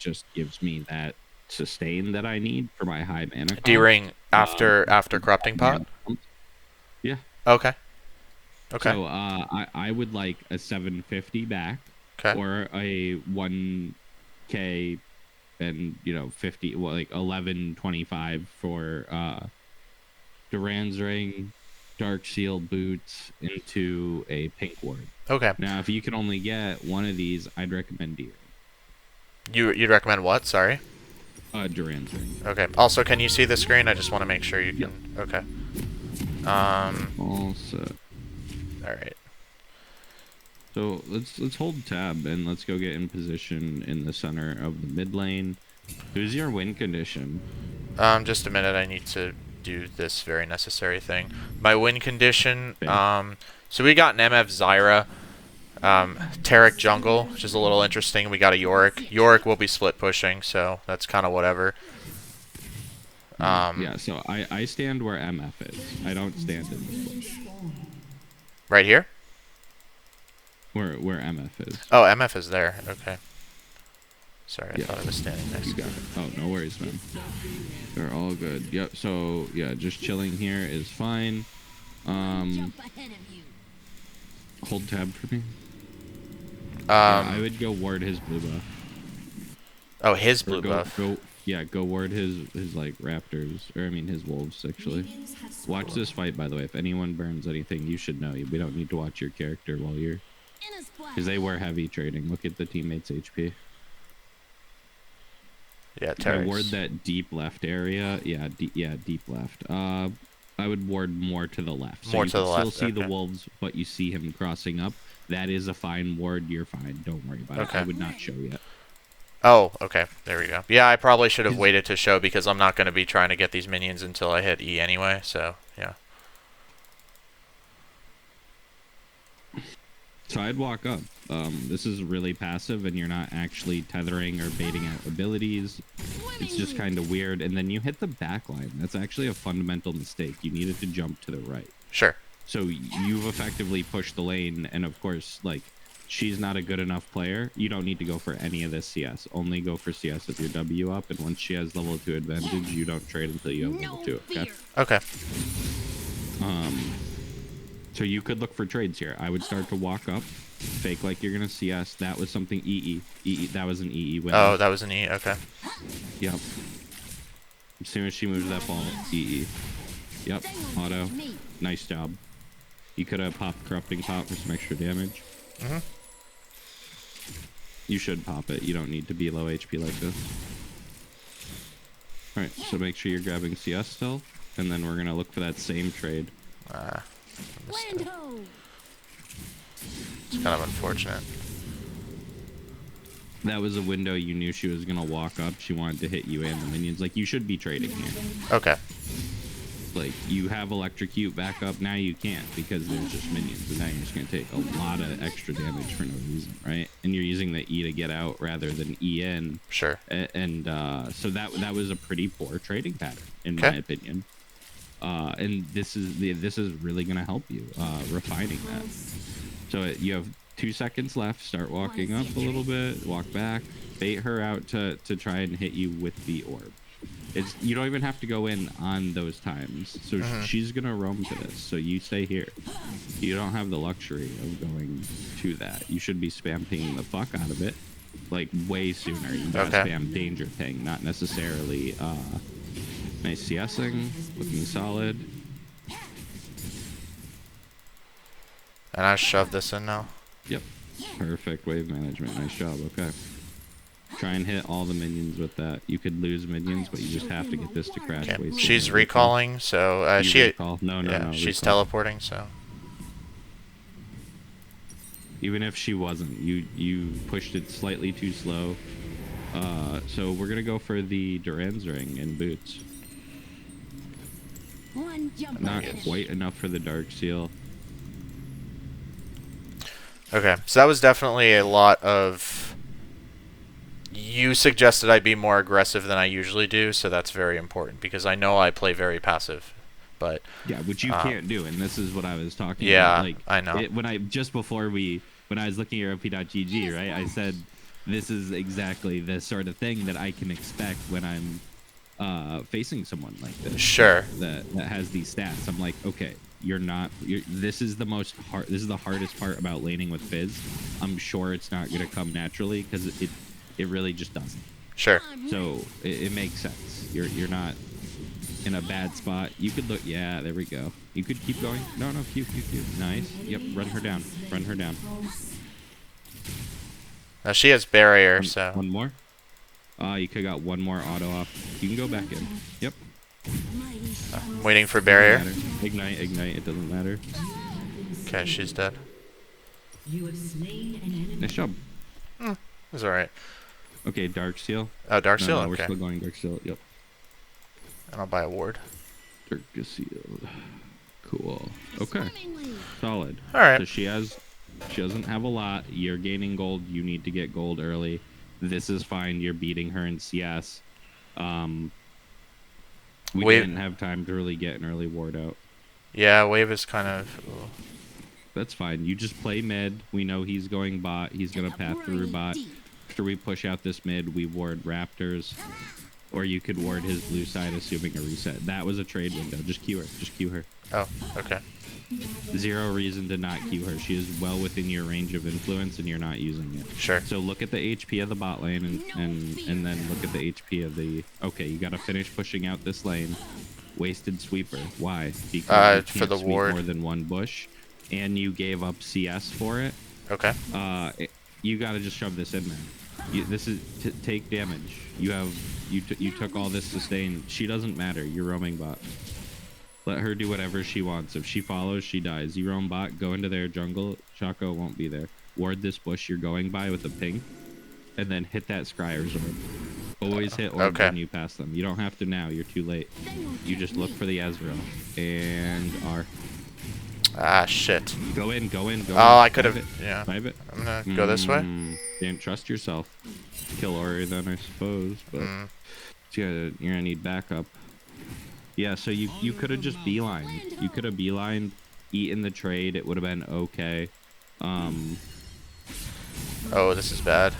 just gives me that sustain that I need for my high mana cost. D-ring after corrupting pot? Yeah. Okay. Okay. So I would like a 750 back, or a 1k and 50, well, like 1125 for Duran's Ring, Dark Seal boots into a pink ward. Okay. Now, if you can only get one of these, I'd recommend D-ring. You'd recommend what? Sorry. Duran's Ring. Okay. Also, can you see the screen? I just want to make sure you can. Yep. Okay. Also. All right. So let's hold tab and let's go get in position in the center of the mid lane. Who's your win condition? Just a minute. I need to do this very necessary thing. My win condition. So we got an MF Zyra. Taric jungle, which is a little interesting. We got a Yorick. Yorick will be split pushing, so that's kind of whatever. Yeah, so I stand where MF is. I don't stand in this place. Right here? Where MF is. Oh, MF is there. Okay. Sorry, I thought I was standing next to it. Oh, no worries, man. They're all good. Yep, so, yeah, just chilling here is fine. Hold tab for me. Yeah, I would go ward his blue buff. Oh, his blue buff. Go ward his like raptors, or I mean his wolves actually. Watch this fight, by the way. If anyone burns anything, you should know. We don't need to watch your character while you're, because they were heavy trading. Look at the teammates' HP. Yeah, I ward that deep left area. Yeah, deep left. I would ward more to the left. So more to the left. Still see the wolves, but you see him crossing up. That is a fine ward. You're fine. Don't worry about it. I would not show yet. Oh, okay. There we go. Yeah, I probably should have waited to show because I'm not going to be trying to get these minions until I hit E anyway. So yeah. So I'd walk up. This is really passive, and you're not actually tethering or baiting out abilities. It's just kind of weird. And then you hit the back line. That's actually a fundamental mistake. You needed to jump to the right. Sure. So you've effectively pushed the lane, and of course, like, she's not a good enough player. You don't need to go for any of this CS. Only go for CS with your W up, and once she has level 2 advantage, you don't trade until you have level 2, okay? Okay. So you could look for trades here. I would start to walk up, fake like you're gonna CS. That was something EE. That was an EE win. Oh, that was an E, okay. Yep. As soon as she moves that ball, EE. Yep, auto. Nice job. You could have popped Corrupting Pot for some extra damage. You should pop it. You don't need to be low HP like this. Alright, so make sure you're grabbing CS still, and then we're gonna look for that same trade. It's kind of unfortunate. That was a window you knew she was gonna walk up. She wanted to hit you and the minions. Like, you should be trading here. Okay. Like, you have electrocute back up. Now you can't because there's just minions, and now you're just gonna take a lot of extra damage for no reason, right? And you're using the E to get out rather than E in. Sure. And so that was a pretty poor trading pattern in my opinion. And this is really gonna help you refining that. So you have 2 seconds left. Start walking up a little bit. Walk back. Bait her out to try and hit you with the orb. You don't even have to go in on those times. So she's gonna roam to this. So you stay here. You don't have the luxury of going to that. You should be spam pinging the fuck out of it, like way sooner. You gotta spam danger ping, not necessarily. Nice CSing, looking solid. And I shove this in now. Yep. Perfect wave management. Nice job. Okay. Try and hit all the minions with that. You could lose minions, but you just have to get this to crash. She's recalling, so she. Recall? No. She's teleporting, so. Even if she wasn't, you pushed it slightly too slow. So we're gonna go for the Duran's Ring and boots. Not quite enough for the Dark Seal. Okay, so that was definitely a lot of... You suggested I be more aggressive than I usually do, so that's very important, because I know I play very passive, but... Yeah, which you can't do, and this is what I was talking about. Yeah, like, I know. When I was looking at op.gg, right, I said, this is exactly the sort of thing that I can expect when I'm facing someone like this. Sure. That has these stats. I'm like, okay, this is the hardest part about laning with Fizz. I'm sure it's not gonna come naturally because it really just doesn't. Sure. So it makes sense. You're not in a bad spot. You could look. Yeah, there we go. You could keep going. No, Q. Nice. Yep. Run her down. Now she has barrier, so one more. You could got one more auto off. You can go back in. Yep. I'm waiting for barrier. Ignite. It doesn't matter. Okay, she's dead. Nice job. It's alright. Okay, Dark Seal. Oh, Dark Seal? No, we're Okay. still going Dark Seal. Yep. And I'll buy a ward. Dark Seal. Cool. Okay. Solid. Alright. So she doesn't have a lot. You're gaining gold. You need to get gold early. This is fine. You're beating her in CS. We didn't have time to really get an early ward out. Yeah, wave is kind of... Ugh. That's fine. You just play mid. We know he's going bot. He's going to path through bot. After we push out this mid, we ward Raptors. Or you could ward his blue side, assuming a reset. That was a trade window. Just Q her. Just Q her. Oh, okay. Zero reason to not Q her. She is well within your range of influence, and you're not using it. Sure. So look at the HP of the bot lane, and then look at the HP of the... Okay, you got to finish pushing out this lane. Wasted sweeper. Why? Because you for the sweep ward. more than one bush, and you gave up CS for it. Okay. You got to just shove this in there. This is take damage. You took all this sustain. She doesn't matter. You're roaming bot. Let her do whatever she wants. If she follows, she dies. You roam bot, go into their jungle. Shaco won't be there. Ward this bush you're going by with a ping, and then hit that Scryer's orb. Always hit orbs when you pass them. You don't have to now. You're too late. You just look for the Ezreal and R. Ah, shit. Go in. Oh, I could have... Yeah. Dive it. I'm gonna go this way. Didn't trust yourself. Kill Ori then, I suppose. But you're gonna need backup. Yeah, so you could have just beelined. You could have beelined, eaten the trade. It would have been okay. Oh, this is bad.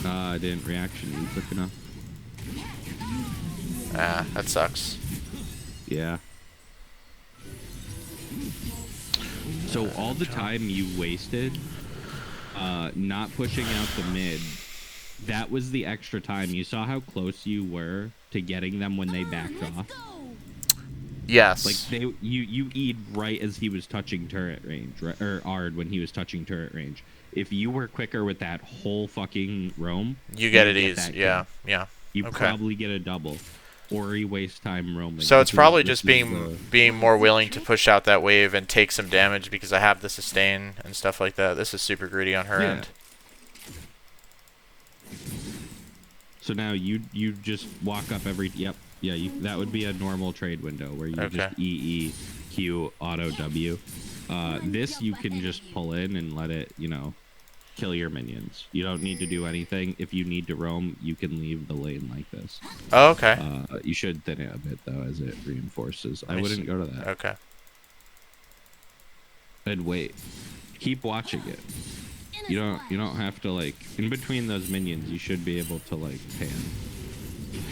I didn't reaction you quick enough. Ah, that sucks. Yeah. So all the time you wasted not pushing out the mid, that was the extra time. You saw how close you were to getting them when they backed off. Yes. Like you E'd right as he was touching turret range, right? Or Ard when he was touching turret range. If you were quicker with that whole fucking roam, you get it easy. Yeah. You probably get a double. Or you waste time roaming. So it's probably just being more willing to push out that wave and take some damage because I have the sustain and stuff like that. This is super greedy on her end. So now you just walk up every... Yep. Yeah, that would be a normal trade window where you just EE, Q, auto W. This you can just pull in and let it, kill your minions. You don't need to do anything. If you need to roam, you can leave the lane like this. Oh, okay. You should thin it a bit, though, as it reinforces. I wouldn't go to that. Okay. And wait. Keep watching it. You don't have to, in between those minions, you should be able to, pan.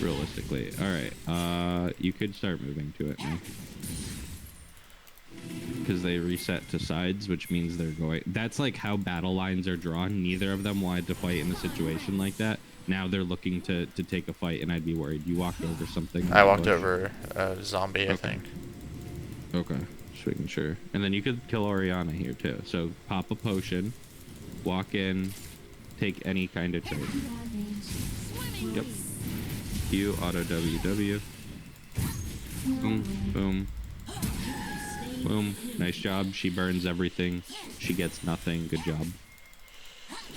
Realistically. Alright, you could start moving to it now. Because they reset to sides, which means they're going... That's how battle lines are drawn. Neither of them wanted to fight in a situation like that. Now they're looking to take a fight, and I'd be worried. You walked over something. I walked over a zombie, I think. Okay, just making sure. And then you could kill Orianna here, too. So pop a potion, walk in, take any kind of trade. Yep. Q, auto WW. Boom, boom. Boom. Nice job. She burns everything. She gets nothing. Good job.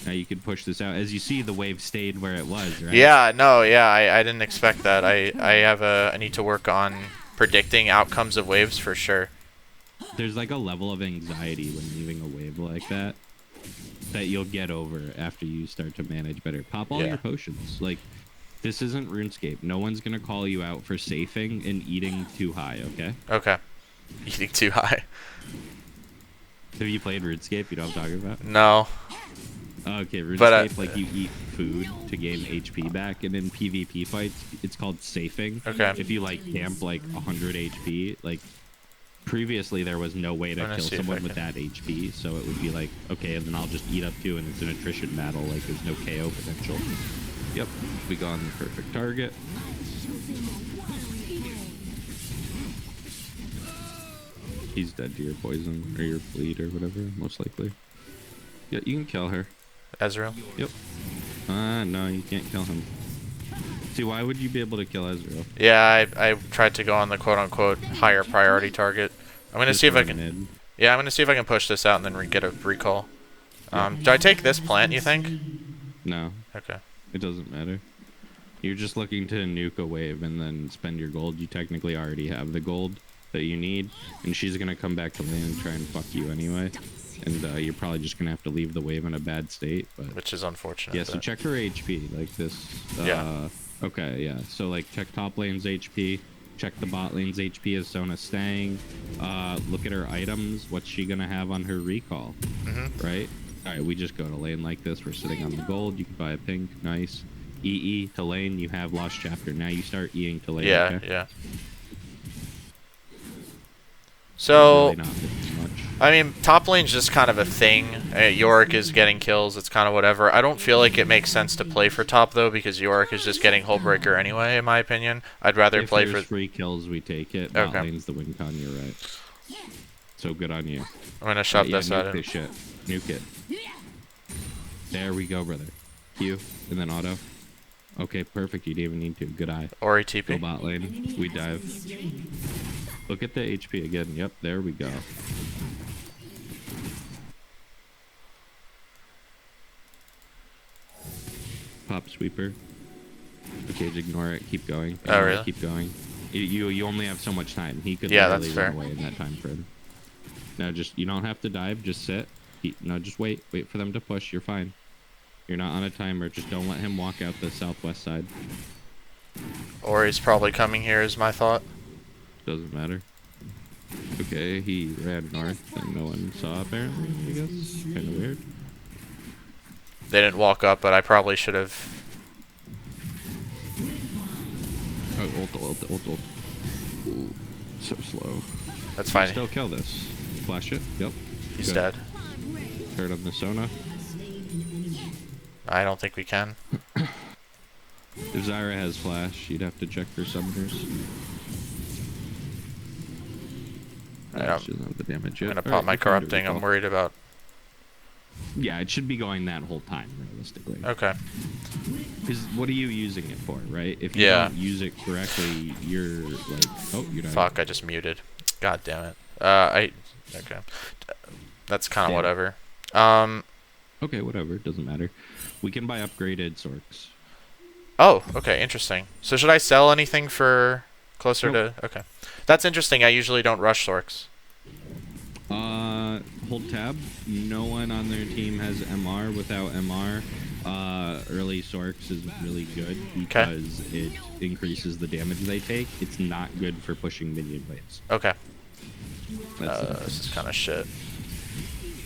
Now you can push this out. As you see, the wave stayed where it was, right? Yeah, no, yeah, I didn't expect that. I need to work on predicting outcomes of waves for sure. There's a level of anxiety when leaving a wave like that you'll get over after you start to manage better. Pop all your potions. This isn't RuneScape. No one's gonna call you out for safing and eating too high, okay? Okay. Eating too high. Have you played RuneScape? You know what I'm talking about? No. Okay, But RuneScape, like you eat food to gain HP back, and in PvP fights, it's called safing. okay. If you like camp like 100 HP, like previously there was no way to kill someone with that HP, so it would be like, okay, and then I'll just eat up to, and it's an attrition battle, like there's no KO potential. Yep, we got on the perfect target. He's dead to your poison, or your bleed, or whatever, most likely. Yeah, you can kill her. Ezreal? Yep. No, you can't kill him. See, why would you be able to kill Ezreal? Yeah, I tried to go on the quote-unquote higher priority target. I'm gonna see if I can... Mid. Yeah, I'm gonna see if I can push this out and then get a recall. Do I take this plant, you think? No. Okay. It doesn't matter. You're just looking to nuke a wave and then spend your gold. You technically already have the gold that you need, and she's gonna come back to lane and try and fuck you anyway. And you're probably just gonna have to leave the wave in a bad state. But which is unfortunate. yeah, so check her HP, like this. Yeah. Okay, yeah. So like check top lane's HP, check the bot lane's HP as Sona staying. Look at her items. What's she gonna have on her recall? Right? Alright, we just go to lane like this. We're sitting on the gold. You can buy a pink. Nice. EE to lane. You have Lost Chapter. Now you start Eing to lane. Yeah, okay? yeah. So, Really not much. I mean, top lane's just kind of a thing. Yorick is getting kills. It's kind of whatever. I don't feel like it makes sense to play for top, though, because Yorick is just getting Hullbreaker anyway, in my opinion. I'd rather If play there's for... free kills, we take it. Bot lane's the win con, you're right. So good on you. I'm gonna shove this nuke at him. this shit. Nuke it. There we go, brother. Q, and then auto. Okay, perfect. You didn't even need to. Good eye. Ori Go TP. bot lane. We dive. Look at the HP again. Yep, there we go. Pop sweeper. Okay, just ignore it. Keep going. Oh, really? Keep going. You only have so much time. He could Yeah, literally that's run fair. away in that time frame. No, just you don't have to dive. Just sit. No, just wait. Wait for them to push. You're fine. You're not on a timer. Just don't let him walk out the southwest side. Ori's probably coming here is my thought. Doesn't matter. Okay, he ran north and no one saw apparently, I guess. Kind of weird. They didn't walk up, but I probably should have... Oh, ult. Ooh, so slow. That's fine. Still kill this. Flash it. Yep. He's Good. dead. Turn on the Sona. I don't think we can. If Zyra has flash, you'd have to check for summoners. She doesn't have the damage yet. I'm gonna pop my corrupting. I'm worried about... Yeah, it should be going that whole time, realistically. Okay. Because what are you using it for, right? If you don't use it correctly, you're like, oh, you're not. Fuck, I just muted. God damn it. Okay. That's kind of whatever. Okay, whatever. Doesn't matter. We can buy upgraded Sorks. Oh, okay, interesting. So should I sell anything for closer to... Okay. That's interesting. I usually don't rush Sorks. Hold tab. No one on their team has MR. Without MR, early Sorks is really good because it increases the damage they take. It's not good for pushing minion waves. Okay. That's this is kind of shit.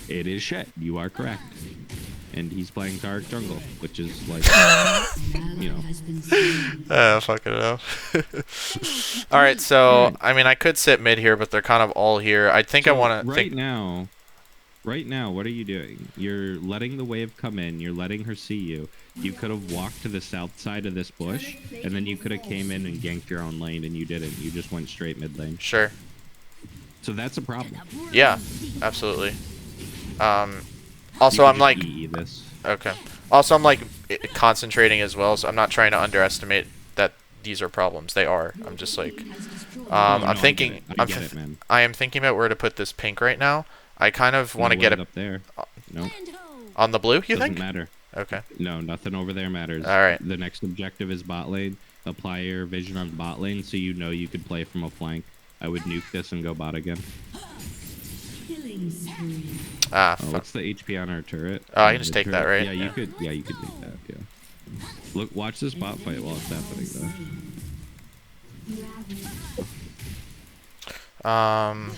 It is shit. You are correct. And he's playing Dark Jungle, which is like, you know. Fuck it up. Alright, so, I mean, I could sit mid here, but they're kind of all here. I think I want to... Right now, what are you doing? You're letting the wave come in. You're letting her see you. You could have walked to the south side of this bush, and then you could have came in and ganked your own lane, and you didn't. You just went straight mid lane. Sure. So that's a problem. Yeah, absolutely. Also, I'm like... Okay. Also, I'm like concentrating as well, so I'm not trying to underestimate that these are problems. They are. I'm just like... I'm thinking... I am thinking about where to put this pink right now. I kind of want to get it... up there. No. On the blue, you think? Doesn't matter. Okay. No, nothing over there matters. Alright. The next objective is bot lane. Apply your vision on bot lane so you know you could play from a flank. I would nuke this and go bot again. Ah, what's the HP on our turret? Oh, I can just take that, right? Yeah, you could. Yeah, you could take that. Yeah. Look, watch this bot fight while it's happening, though.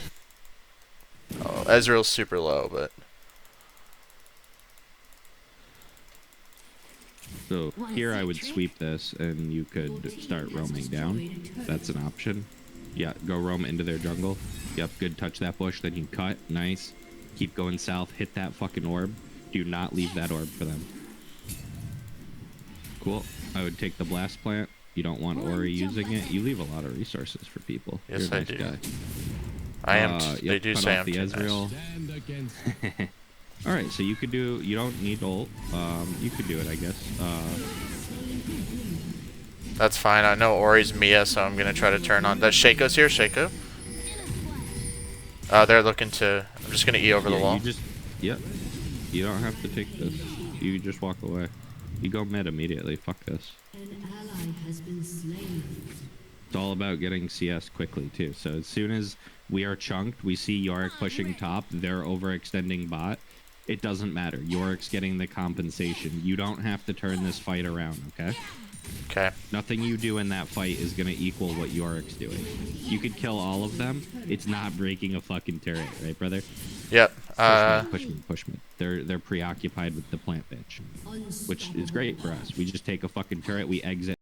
Oh, Ezreal's super low, but So here I would sweep this, and you could start roaming down. That's an option. Yeah, go roam into their jungle. Yep, good. Touch that bush, then you cut. Nice. Keep going south. Hit that fucking orb. Do not leave that orb for them. Cool. I would take the blast plant. You don't want Ori using it. You leave a lot of resources for people. Yes, You're a I nice do. guy. I am. Yep, They do cut say off I'm the too Ezreal. nice. All right, so you could do. You don't need ult. You could do it, I guess. That's fine. I know Ori's Mia, so I'm gonna try to turn on. That Shaco's here. Shaco. They're looking to. I'm just gonna E over the wall. Yep. You don't have to take this. You just walk away. You go mid immediately. Fuck this. An ally has been slain. It's all about getting CS quickly too. So as soon as we are chunked, we see Yorick pushing top. They're overextending bot. It doesn't matter. Yorick's getting the compensation. You don't have to turn this fight around. Okay. Okay. Nothing you do in that fight is going to equal what Yorick's doing. You could kill all of them. It's not breaking a fucking turret, right, brother? Yep. Push me. They're preoccupied with the plant bitch, which is great for us. We just take a fucking turret, we exit.